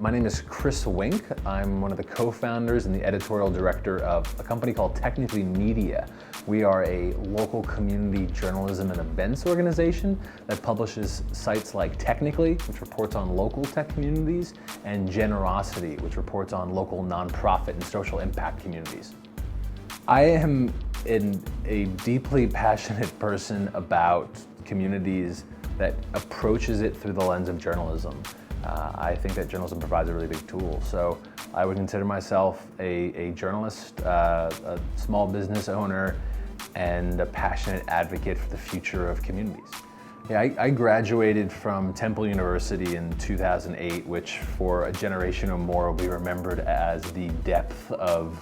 My name is Chris Wink. I'm one of the co-founders and the editorial director of a company called Technically Media. We are a local community journalism and events organization that publishes sites like Technically, which reports on local tech communities, and Generosity, which reports on local nonprofit and social impact communities. I am a deeply passionate person about communities that approaches it through the lens of journalism. I think that journalism provides a really big tool. So I would consider myself a journalist, a small business owner, and a passionate advocate for the future of communities. Yeah, I graduated from Temple University in 2008, which for a generation or more will be remembered as the depth of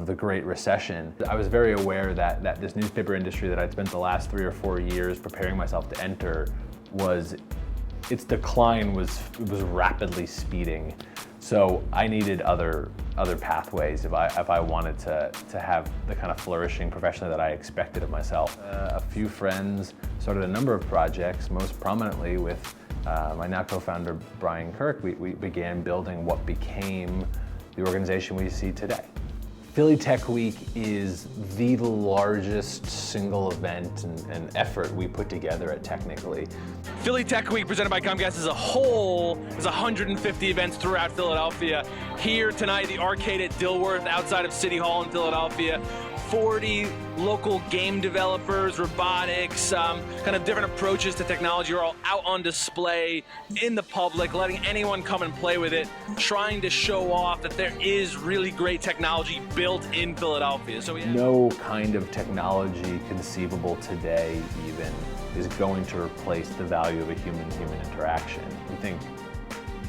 the Great Recession. I was very aware that this newspaper industry that I'd spent the last 3 or 4 years preparing myself to enter its decline was rapidly speeding. So I needed other pathways if I wanted to have the kind of flourishing professionally that I expected of myself. A few friends started a number of projects, most prominently with my now co-founder Brian Kirk. We began building what became the organization we see today. Philly Tech Week is the largest single event and effort we put together at Technically. Philly Tech Week presented by Comcast as a whole is 150 events throughout Philadelphia. Here tonight, the Arcade at Dilworth outside of City Hall in Philadelphia. 40 local game developers, robotics, kind of different approaches to technology are all out on display in the public, letting anyone come and play with it, trying to show off that there is really great technology built in Philadelphia. So no kind of technology conceivable today even is going to replace the value of a human-human interaction. We think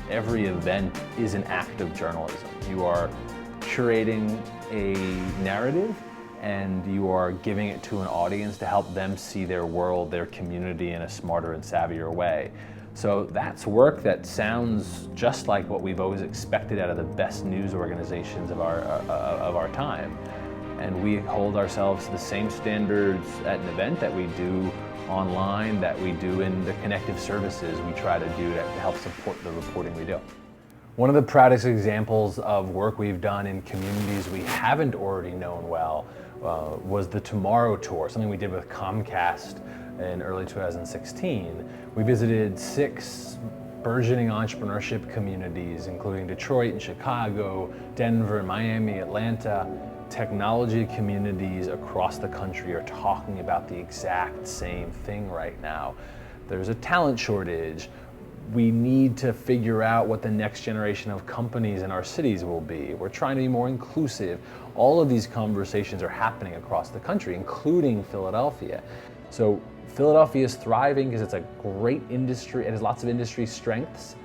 every event is an act of journalism. You are curating a narrative and you are giving it to an audience to help them see their world, their community in a smarter and savvier way. So that's work that sounds just like what we've always expected out of the best news organizations of our time. And we hold ourselves to the same standards at an event that we do online, that we do in the connective services we try to do to help support the reporting we do. One of the proudest examples of work we've done in communities we haven't already known well was the Tomorrow Tour, something we did with Comcast in early 2016. We visited 6 burgeoning entrepreneurship communities, including Detroit and Chicago, Denver, Miami, Atlanta. Technology communities across the country are talking about the exact same thing right now. There's a talent shortage. We need to figure out what the next generation of companies in our cities will be. We're trying to be more inclusive. All of these conversations are happening across the country, including Philadelphia. So Philadelphia is thriving because it's a great industry, it has lots of industry strengths,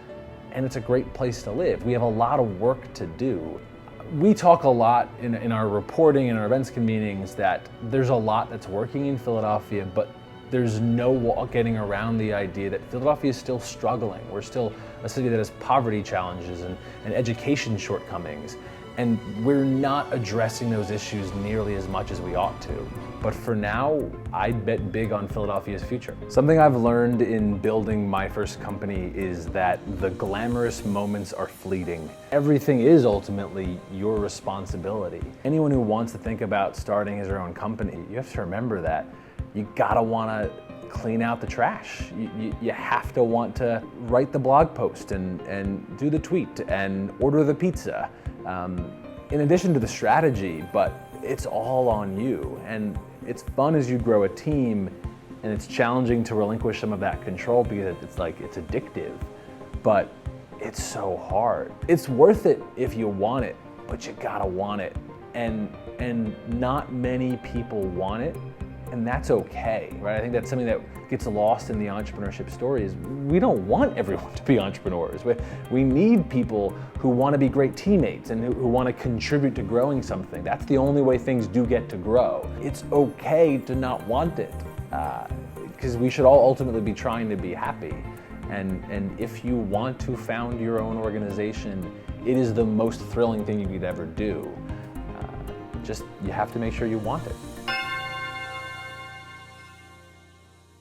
and it's a great place to live. We have a lot of work to do. We talk a lot in our reporting and our events convenings that there's a lot that's working in Philadelphia, but there's no getting around the idea that Philadelphia is still struggling. We're still a city that has poverty challenges and education shortcomings. And we're not addressing those issues nearly as much as we ought to. But for now, I'd bet big on Philadelphia's future. Something I've learned in building my first company is that the glamorous moments are fleeting. Everything is ultimately your responsibility. Anyone who wants to think about starting his or own company, you have to remember that you gotta wanna clean out the trash. You have to want to write the blog post and do the tweet and order the pizza. In addition to the strategy, but it's all on you. And it's fun as you grow a team, and it's challenging to relinquish some of that control because it's addictive, but it's so hard. It's worth it if you want it, but you gotta want it. And not many people want it, and that's okay, right? I think that's something that gets lost in the entrepreneurship story is we don't want everyone to be entrepreneurs. We need people who want to be great teammates and who want to contribute to growing something. That's the only way things do get to grow. It's okay to not want it because we should all ultimately be trying to be happy. And if you want to found your own organization, it is the most thrilling thing you could ever do. Just you have to make sure you want it.